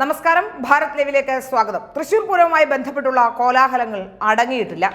നമസ്കാരം, ഭാരത് ലൈവിലേക്ക് സ്വാഗതം. തൃശൂർ പൂരവുമായി ബന്ധപ്പെട്ടുള്ള കോലാഹലങ്ങൾ അടങ്ങിയിട്ടില്ല.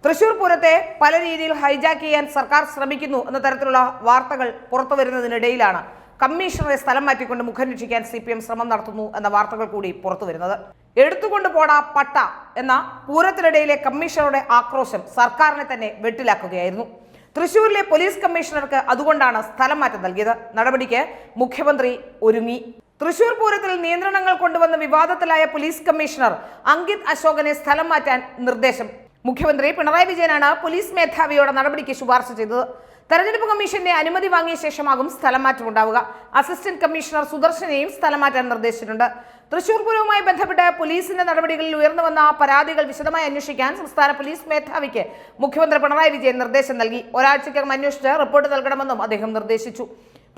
തൃശൂർ പൂരത്തെ പല രീതിയിൽ ഹൈജാക്ക് ചെയ്യാൻ സർക്കാർ ശ്രമിക്കുന്നു എന്ന തരത്തിലുള്ള വാർത്തകൾ പുറത്തു വരുന്നതിനിടയിലാണ് കമ്മീഷണറെ സ്ഥലം മാറ്റിക്കൊണ്ട് മുഖം രക്ഷിക്കാൻ CPM ശ്രമം നടത്തുന്നു എന്ന വാർത്തകൾ കൂടി പുറത്തു വരുന്നത്. എടുത്തുകൊണ്ട് പോടാ പട്ട എന്ന പൂരത്തിനിടയിലെ കമ്മീഷണറുടെ ആക്രോശം സർക്കാരിനെ തന്നെ വെട്ടിലാക്കുകയായിരുന്നു. തൃശൂരിലെ പോലീസ് കമ്മീഷണർക്ക് അതുകൊണ്ടാണ് സ്ഥലം മാറ്റം നൽകിയത്. നടപടിക്ക് മുഖ്യമന്ത്രി ഒരുങ്ങി. തൃശൂർ പൂരത്തിൽ നിയന്ത്രണങ്ങൾ കൊണ്ടുവന്ന വിവാദത്തിലായ പോലീസ് കമ്മീഷണർ അങ്കിത് അശോകനെ സ്ഥലം മാറ്റാൻ നിർദ്ദേശം. മുഖ്യമന്ത്രി പിണറായി വിജയനാണ് പോലീസ് മേധാവിയോട് നടപടിക്ക് ശുപാർശ ചെയ്തത്. തെരഞ്ഞെടുപ്പ് കമ്മീഷന്റെ അനുമതി വാങ്ങിയ ശേഷമാകും സ്ഥലം മാറ്റം ഉണ്ടാവുക. അസിസ്റ്റന്റ് കമ്മീഷണർ സുദർശനെയും സ്ഥലം മാറ്റാൻ നിർദ്ദേശിച്ചിട്ടുണ്ട്. തൃശൂർ പൂരവുമായി ബന്ധപ്പെട്ട് പോലീസിന്റെ നടപടികളിൽ ഉയർന്നു വന്ന പരാതികൾ വിശദമായി അന്വേഷിക്കാൻ സംസ്ഥാന പോലീസ് മേധാവിക്ക് മുഖ്യമന്ത്രി പിണറായി വിജയൻ നിർദ്ദേശം നൽകി. ഒരാഴ്ചയ്ക്കകം അന്വേഷിച്ച് റിപ്പോർട്ട് നൽകണമെന്നും അദ്ദേഹം നിർദ്ദേശിച്ചു.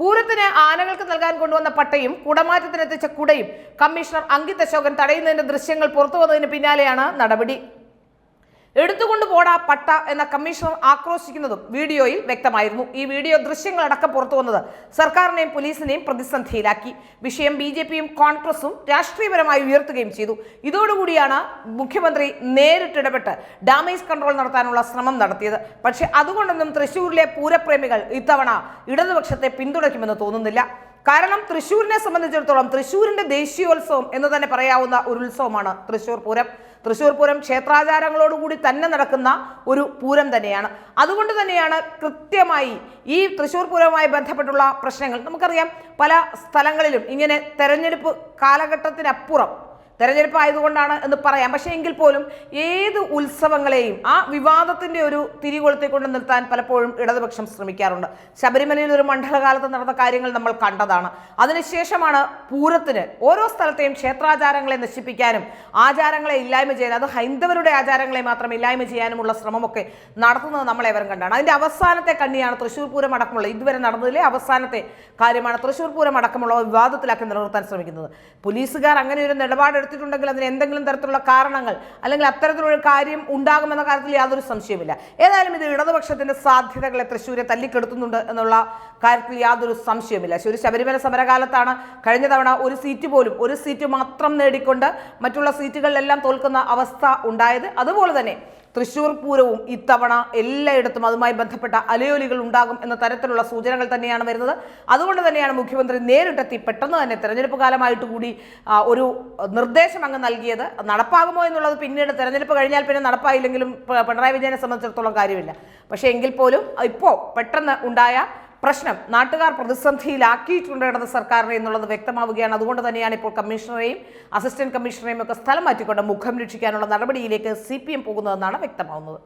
പൂരത്തിന് ആനകൾക്ക് നൽകാൻ കൊണ്ടുവന്ന പട്ടയും കുടമാറ്റത്തിനെത്തിച്ച കുടയും കമ്മീഷണർ അങ്കിത് അശോകൻ തടയുന്നതിന്റെ ദൃശ്യങ്ങൾ പുറത്തു വന്നതിന് പിന്നാലെയാണ് നടപടി. എടുത്തുകൊണ്ട് പോടാ പട്ട എന്ന കമ്മീഷണർ ആക്രോശിക്കുന്നതും വീഡിയോയിൽ വ്യക്തമായിരുന്നു. ഈ വീഡിയോ ദൃശ്യങ്ങളടക്കം പുറത്തു വന്നത് സർക്കാരിനെയും പോലീസിനെയും പ്രതിസന്ധിയിലാക്കി. വിഷയം BJPയും കോൺഗ്രസും രാഷ്ട്രീയപരമായി ഉയർത്തുകയും ചെയ്തു. ഇതോടുകൂടിയാണ് മുഖ്യമന്ത്രി നേരിട്ടിടപെട്ട് ഡാമേജ് കൺട്രോൾ നടത്താനുള്ള ശ്രമം നടത്തിയത്. പക്ഷെ അതുകൊണ്ടൊന്നും തൃശ്ശൂരിലെ പൂരപ്രേമികൾ ഇത്തവണ ഇടതുപക്ഷത്തെ പിന്തുണയ്ക്കുമെന്ന് തോന്നുന്നില്ല. കാരണം തൃശ്ശൂരിനെ സംബന്ധിച്ചിടത്തോളം തൃശ്ശൂരിന്റെ ദേശീയോത്സവം എന്ന് തന്നെ പറയാവുന്ന ഒരു ഉത്സവമാണ് തൃശ്ശൂർ പൂരം. തൃശ്ശൂർ പൂരം ക്ഷേത്രാചാരങ്ങളോടുകൂടി തന്നെ നടക്കുന്ന ഒരു പൂരം തന്നെയാണ്. അതുകൊണ്ട് തന്നെയാണ് കൃത്യമായി ഈ തൃശ്ശൂർ പൂരവുമായി ബന്ധപ്പെട്ടുള്ള പ്രശ്നങ്ങൾ നമുക്കറിയാം. പല സ്ഥലങ്ങളിലും ഇങ്ങനെ തെരഞ്ഞെടുപ്പ് കാലഘട്ടത്തിനപ്പുറം തെരഞ്ഞെടുപ്പ് ആയതുകൊണ്ടാണ് എന്ന് പറയാം. പക്ഷേ എങ്കിൽ പോലും ഏത് ഉത്സവങ്ങളെയും ആ വിവാദത്തിന്റെ ഒരു തിരികൊളുത്തിക്കൊണ്ട് നിർത്താൻ പലപ്പോഴും ഇടതുപക്ഷം ശ്രമിക്കാറുണ്ട്. ശബരിമലയിൽ ഒരു മണ്ഡലകാലത്ത് നടന്ന കാര്യങ്ങൾ നമ്മൾ കണ്ടതാണ്. അതിനുശേഷമാണ് പൂരത്തിന് ഓരോ സ്ഥലത്തെയും ക്ഷേത്രാചാരങ്ങളെ നശിപ്പിക്കാനും ആചാരങ്ങളെ ഇല്ലായ്മ ചെയ്യാനും, അത് ഹൈന്ദവരുടെ ആചാരങ്ങളെ മാത്രം ഇല്ലായ്മ ചെയ്യാനുമുള്ള ശ്രമമൊക്കെ നടത്തുന്നത് നമ്മളേവരും കണ്ടാണ്. അതിന്റെ അവസാനത്തെ കണ്ണിയാണ് തൃശ്ശൂർ പൂരം അടക്കമുള്ള ഇതുവരെ നടന്നതിലെ അവസാനത്തെ കാര്യമാണ് തൃശ്ശൂർ പൂരം അടക്കമുള്ള വിവാദത്തിലാക്കി നിലനിർത്താൻ ശ്രമിക്കുന്നത്. പോലീസുകാർ അങ്ങനെ ഒരു നിലപാടെടുത്തിട്ടുണ്ടെങ്കിൽ അതിന് എന്തെങ്കിലും തരത്തിലുള്ള കാരണങ്ങൾ അല്ലെങ്കിൽ അത്തരത്തിലുള്ള കാര്യം ഉണ്ടാകുമെന്ന കാര്യത്തിൽ യാതൊരു സംശയവുമില്ല. ഏതായാലും ഇത് ഇടതുപക്ഷത്തിന്റെ സാധ്യതകളെ തൃശ്ശൂരെ തല്ലിക്കെടുത്തുന്നുണ്ട് എന്നുള്ള കാര്യത്തിൽ യാതൊരു സംശയവുമില്ല. ഒരു ശബരിമല സമരകാലത്താണ് കഴിഞ്ഞ തവണ ഒരു സീറ്റ് മാത്രം നേടിക്കൊണ്ട് മറ്റുള്ള സീറ്റുകളിലെല്ലാം തോൽക്കുന്ന അവസ്ഥ ഉണ്ടായത്. അതുപോലെ തന്നെ തൃശ്ശൂർ പൂരവും ഇത്തവണ എല്ലായിടത്തും അതുമായി ബന്ധപ്പെട്ട അലയൊലികൾ ഉണ്ടാകും എന്ന തരത്തിലുള്ള സൂചനകൾ തന്നെയാണ് വരുന്നത്. അതുകൊണ്ട് തന്നെയാണ് മുഖ്യമന്ത്രി നേരിട്ടെത്തി പെട്ടെന്ന് തന്നെ തെരഞ്ഞെടുപ്പ് കാലമായിട്ട് കൂടി ഒരു നിർദ്ദേശം അങ്ങ് നൽകിയത്. നടപ്പാകുമോ എന്നുള്ളത് പിന്നീട് തെരഞ്ഞെടുപ്പ് കഴിഞ്ഞാൽ പിന്നെ നടപ്പായില്ലെങ്കിലും പിണറായി വിജയനെ സംബന്ധിച്ചിടത്തോളം കാര്യമില്ല. പക്ഷേ എങ്കിൽ പോലും ഇപ്പോൾ പെട്ടെന്ന് ഉണ്ടായ പ്രശ്നം നാട്ടുകാർ പ്രതിസന്ധിയിലാക്കിയിട്ടുണ്ട് ഇടത് സർക്കാരിനെ എന്നുള്ളത് വ്യക്തമാവുകയാണ്. അതുകൊണ്ട് തന്നെയാണ് ഇപ്പോൾ കമ്മീഷണറെയും അസിസ്റ്റന്റ് കമ്മീഷണറെയും ഒക്കെ സ്ഥലം മാറ്റിക്കൊണ്ട് മുഖം രക്ഷിക്കാനുള്ള നടപടിയിലേക്ക് CPM പോകുന്നതെന്നാണ് വ്യക്തമാവുന്നത്.